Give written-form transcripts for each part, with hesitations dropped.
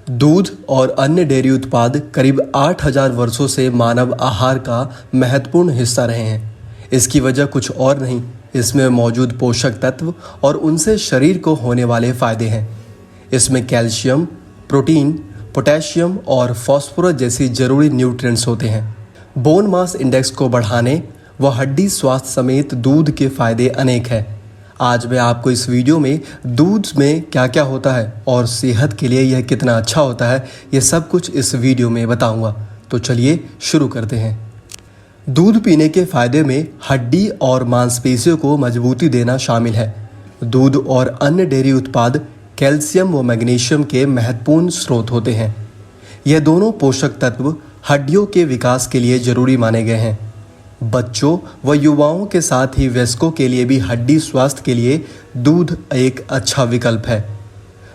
दूध और अन्य डेयरी उत्पाद करीब 8,000 वर्षों से मानव आहार का महत्वपूर्ण हिस्सा रहे हैं। इसकी वजह कुछ और नहीं, इसमें मौजूद पोषक तत्व और उनसे शरीर को होने वाले फायदे हैं। इसमें कैल्शियम, प्रोटीन, पोटेशियम और फास्फोरस जैसी जरूरी न्यूट्रिएंट्स होते हैं। बोन मास इंडेक्स को बढ़ाने व हड्डी स्वास्थ्य समेत दूध के फायदे अनेक हैं। आज मैं आपको इस वीडियो में दूध में क्या क्या होता है और सेहत के लिए यह कितना अच्छा होता है, ये सब कुछ इस वीडियो में बताऊंगा। तो चलिए शुरू करते हैं। दूध पीने के फायदे में हड्डी और मांसपेशियों को मजबूती देना शामिल है। दूध और अन्य डेयरी उत्पाद कैल्शियम व मैग्नीशियम के महत्वपूर्ण स्रोत होते हैं। यह दोनों पोषक तत्व हड्डियों के विकास के लिए जरूरी माने गए हैं। बच्चों व युवाओं के साथ ही वयस्कों के लिए भी हड्डी स्वास्थ्य के लिए दूध एक अच्छा विकल्प है।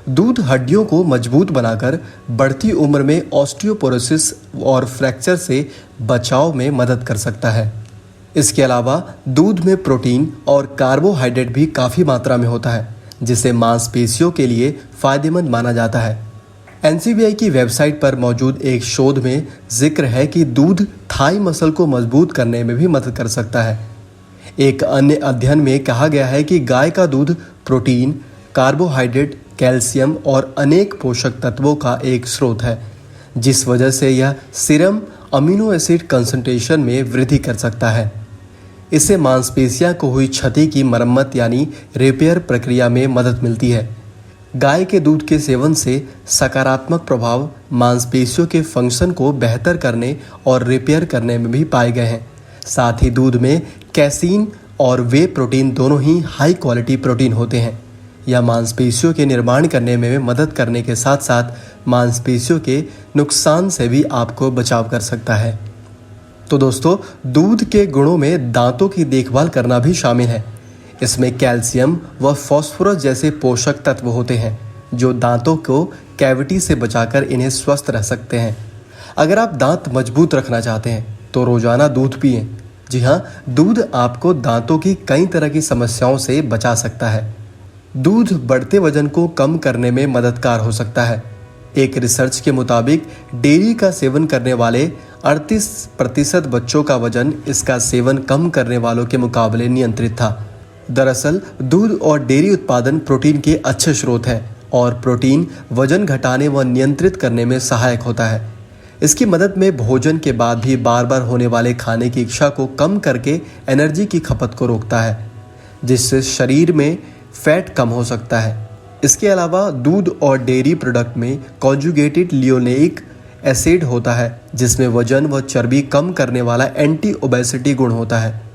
दूध हड्डियों को मजबूत बनाकर बढ़ती उम्र में ऑस्टियोपोरोसिस और फ्रैक्चर से बचाव में मदद कर सकता है। इसके अलावा दूध में प्रोटीन और कार्बोहाइड्रेट भी काफ़ी मात्रा में होता है, जिसे मांसपेशियों के लिए फायदेमंद माना जाता है। NCBI की वेबसाइट पर मौजूद एक शोध में जिक्र है कि दूध थाई मसल को मजबूत करने में भी मदद कर सकता है। एक अन्य अध्ययन में कहा गया है कि गाय का दूध प्रोटीन, कार्बोहाइड्रेट, कैल्शियम और अनेक पोषक तत्वों का एक स्रोत है, जिस वजह से यह सीरम अमीनो एसिड कंसंट्रेशन में वृद्धि कर सकता है। इससे मांसपेशियों को हुई क्षति की मरम्मत यानी रिपेयर प्रक्रिया में मदद मिलती है। गाय के दूध के सेवन से सकारात्मक प्रभाव मांसपेशियों के फंक्शन को बेहतर करने और रिपेयर करने में भी पाए गए हैं। साथ ही दूध में कैसीन और वे प्रोटीन दोनों ही हाई क्वालिटी प्रोटीन होते हैं। यह मांसपेशियों के निर्माण करने में मदद करने के साथ साथ मांसपेशियों के नुकसान से भी आपको बचाव कर सकता है। तो दोस्तों, दूध के गुणों में दांतों की देखभाल करना भी शामिल है। इसमें कैल्शियम व फास्फोरस जैसे पोषक तत्व होते हैं, जो दांतों को कैविटी से बचाकर इन्हें स्वस्थ रह सकते हैं। अगर आप दांत मजबूत रखना चाहते हैं तो रोजाना दूध पिएं। जी हाँ, दूध आपको दांतों की कई तरह की समस्याओं से बचा सकता है। दूध बढ़ते वजन को कम करने में मददगार हो सकता है। एक रिसर्च के मुताबिक डेयरी का सेवन करने वाले 38% बच्चों का वजन इसका सेवन कम करने वालों के मुकाबले नियंत्रित था। दरअसल दूध और डेयरी उत्पादन प्रोटीन के अच्छे स्रोत हैं और प्रोटीन वजन घटाने व नियंत्रित करने में सहायक होता है। इसकी मदद में भोजन के बाद भी बार बार होने वाले खाने की इच्छा को कम करके एनर्जी की खपत को रोकता है, जिससे शरीर में फैट कम हो सकता है। इसके अलावा दूध और डेयरी प्रोडक्ट में कॉन्जुगेटेड लिनोलेइक एसिड होता है, जिसमें वजन व चर्बी कम करने वाला एंटी ओबेसिटी गुण होता है।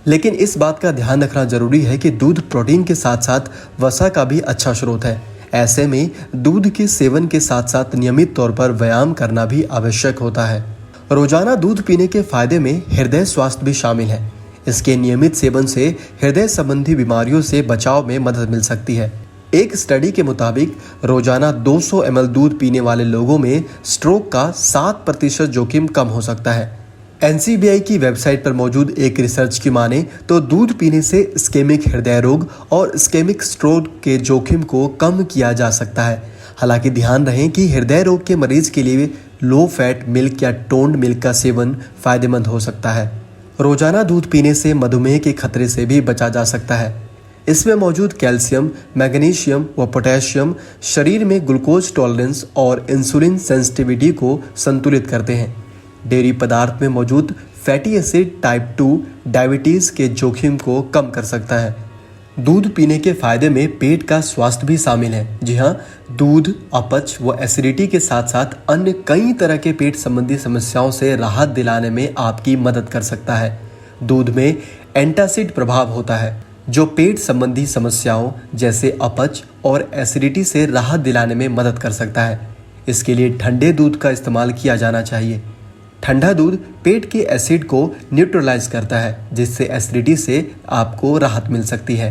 लेकिन इस बात का ध्यान रखना जरूरी है कि दूध प्रोटीन के साथ साथ वसा का भी अच्छा स्रोत है। ऐसे में दूध के सेवन के साथ साथ नियमित तौर पर व्यायाम करना भी आवश्यक होता है। रोजाना दूध पीने के फायदे में हृदय स्वास्थ्य भी शामिल है। इसके नियमित सेवन से हृदय संबंधी बीमारियों से बचाव में मदद मिल सकती है। एक स्टडी के मुताबिक रोजाना 200 ml दूध पीने वाले लोगों में स्ट्रोक का 7% जोखिम कम हो सकता है। NCBI की वेबसाइट पर मौजूद एक रिसर्च की माने तो दूध पीने से इस्केमिक हृदय रोग और इस्केमिक स्ट्रोक के जोखिम को कम किया जा सकता है। हालांकि ध्यान रहे कि हृदय रोग के मरीज के लिए लो फैट मिल्क या टोन्ड मिल्क का सेवन फायदेमंद हो सकता है। रोजाना दूध पीने से मधुमेह के खतरे से भी बचा जा सकता है। इसमें मौजूद कैल्शियम, मैग्नीशियम व पोटेशियम शरीर में ग्लूकोज टॉलरेंस और इंसुलिन सेंसिटिविटी को संतुलित करते हैं। डेयरी पदार्थ में मौजूद फैटी एसिड टाइप 2 डायबिटीज के जोखिम को कम कर सकता है। दूध पीने के फायदे में पेट का स्वास्थ्य भी शामिल है। जी हाँ, दूध अपच व एसिडिटी के साथ साथ अन्य कई तरह के पेट संबंधी समस्याओं से राहत दिलाने में आपकी मदद कर सकता है। दूध में एंटासिड प्रभाव होता है, जो पेट संबंधी समस्याओं जैसे अपच और एसिडिटी से राहत दिलाने में मदद कर सकता है। इसके लिए ठंडे दूध का इस्तेमाल किया जाना चाहिए। ठंडा दूध पेट के एसिड को न्यूट्रलाइज करता है, जिससे एसिडिटी से आपको राहत मिल सकती है।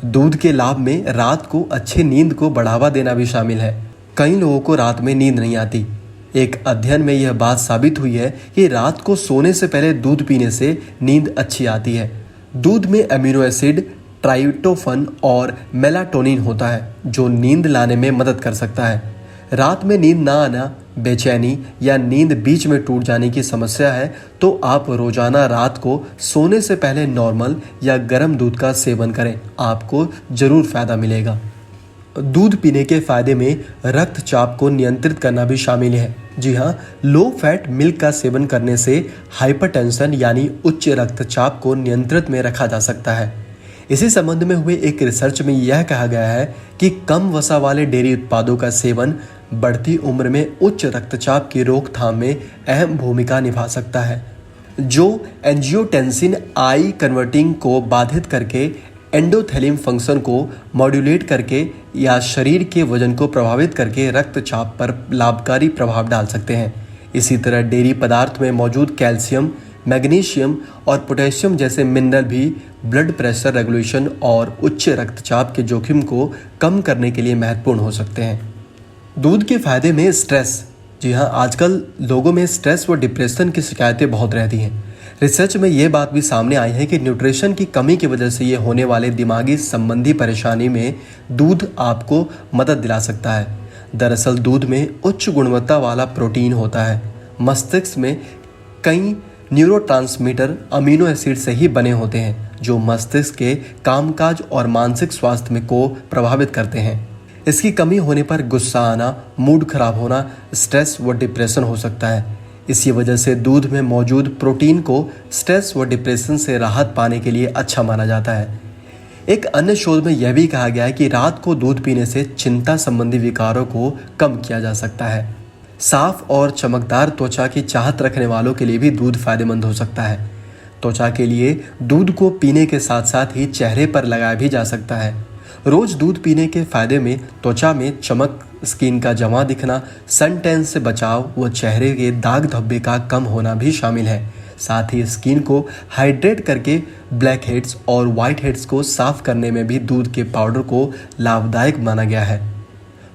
दूध के लाभ में रात को अच्छी नींद को बढ़ावा देना भी शामिल है। कई लोगों को रात में नींद नहीं आती। एक अध्ययन में यह बात साबित हुई है कि रात को सोने से पहले दूध पीने से नींद अच्छी आती है। दूध में अमीनो एसिड, ट्राइटोफन और मेलाटोनिन होता है, जो नींद लाने में मदद कर सकता है। रात में नींद ना आना, बेचैनी या नींद बीच में टूट जाने की समस्या है तो आप रोजाना रात को सोने से पहले नॉर्मल या गर्म दूध का सेवन करें, आपको जरूर फायदा मिलेगा। दूध पीने के फायदे में रक्तचाप को नियंत्रित करना भी शामिल है। जी हाँ, लो फैट मिल्क का सेवन करने से हाइपरटेंशन यानी उच्च रक्तचाप को नियंत्रित में रखा जा सकता है। इसी संबंध में हुए एक रिसर्च में यह कहा गया है कि कम वसा वाले डेयरी उत्पादों का सेवन बढ़ती उम्र में उच्च रक्तचाप की रोकथाम में अहम भूमिका निभा सकता है, जो एंजियोटेंसिन आई कन्वर्टिंग को बाधित करके एंडोथेलिन फंक्शन को मॉड्यूलेट करके या शरीर के वजन को प्रभावित करके रक्तचाप पर लाभकारी प्रभाव डाल सकते हैं। इसी तरह डेयरी पदार्थ में मौजूद कैल्शियम, मैग्नीशियम और पोटेशियम जैसे मिनरल भी ब्लड प्रेशर रेगुलेशन और उच्च रक्तचाप के जोखिम को कम करने के लिए महत्वपूर्ण हो सकते हैं। दूध के फायदे में स्ट्रेस। जी हाँ, आजकल लोगों में स्ट्रेस व डिप्रेशन की शिकायतें बहुत रहती हैं। रिसर्च में ये बात भी सामने आई है कि न्यूट्रिशन की कमी की वजह से ये होने वाले दिमागी संबंधी परेशानी में दूध आपको मदद दिला सकता है। दरअसल दूध में उच्च गुणवत्ता वाला प्रोटीन होता है। मस्तिष्क में कई न्यूरोट्रांसमीटर अमीनो एसिड से ही बने होते हैं, जो मस्तिष्क के कामकाज और मानसिक स्वास्थ्य में को प्रभावित करते हैं। इसकी कमी होने पर गुस्सा आना, मूड खराब होना, स्ट्रेस व डिप्रेशन हो सकता है। इसी वजह से दूध में मौजूद प्रोटीन को स्ट्रेस व डिप्रेशन से राहत पाने के लिए अच्छा माना जाता है। एक अन्य शोध में यह भी कहा गया है कि रात को दूध पीने से चिंता संबंधी विकारों को कम किया जा सकता है। साफ और चमकदार त्वचा की चाहत रखने वालों के लिए भी दूध फायदेमंद हो सकता है। त्वचा के लिए दूध को पीने के साथ साथ ही चेहरे पर लगाया भी जा सकता है। रोज दूध पीने के फायदे में त्वचा में चमक, स्किन का जमा दिखना, सन टैन से बचाव व चेहरे के दाग धब्बे का कम होना भी शामिल है। साथ ही स्किन को हाइड्रेट करके ब्लैक हेड्स और वाइट हेड्स को साफ करने में भी दूध के पाउडर को लाभदायक माना गया है।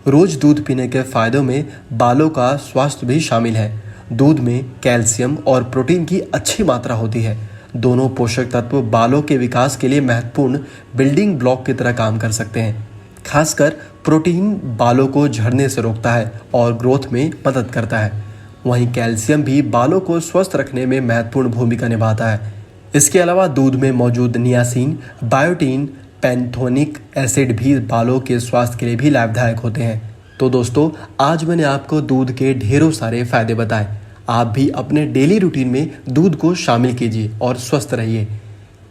रोज दूध पीने के फायदों में बालों का स्वास्थ्य भी शामिल है। दूध में कैल्शियम और प्रोटीन की अच्छी मात्रा होती है। दोनों पोषक तत्व बालों के विकास के लिए महत्वपूर्ण बिल्डिंग ब्लॉक की तरह काम कर सकते हैं। खासकर प्रोटीन बालों को झड़ने से रोकता है और ग्रोथ में मदद करता है। वहीं कैल्शियम भी बालों को स्वस्थ रखने में महत्वपूर्ण भूमिका निभाता है। इसके अलावा दूध में मौजूद नियासिन, बायोटीन, पैंथोनिक एसिड भी बालों के स्वास्थ्य के लिए भी लाभदायक होते हैं। तो दोस्तों, आज मैंने आपको दूध के ढेरों सारे फायदे बताए। आप भी अपने डेली रूटीन में दूध को शामिल कीजिए और स्वस्थ रहिए।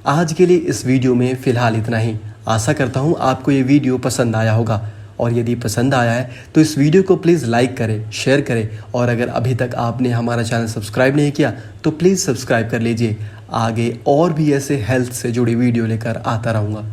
आज के लिए इस वीडियो में फिलहाल इतना ही। आशा करता हूँ आपको ये वीडियो पसंद आया होगा, और यदि पसंद आया है तो इस वीडियो को प्लीज़ लाइक करें, शेयर करें, और अगर अभी तक आपने हमारा चैनल सब्सक्राइब नहीं किया तो प्लीज़ सब्सक्राइब कर लीजिए। आगे और भी ऐसे हेल्थ से जुड़ी वीडियो लेकर आता रहूँगा।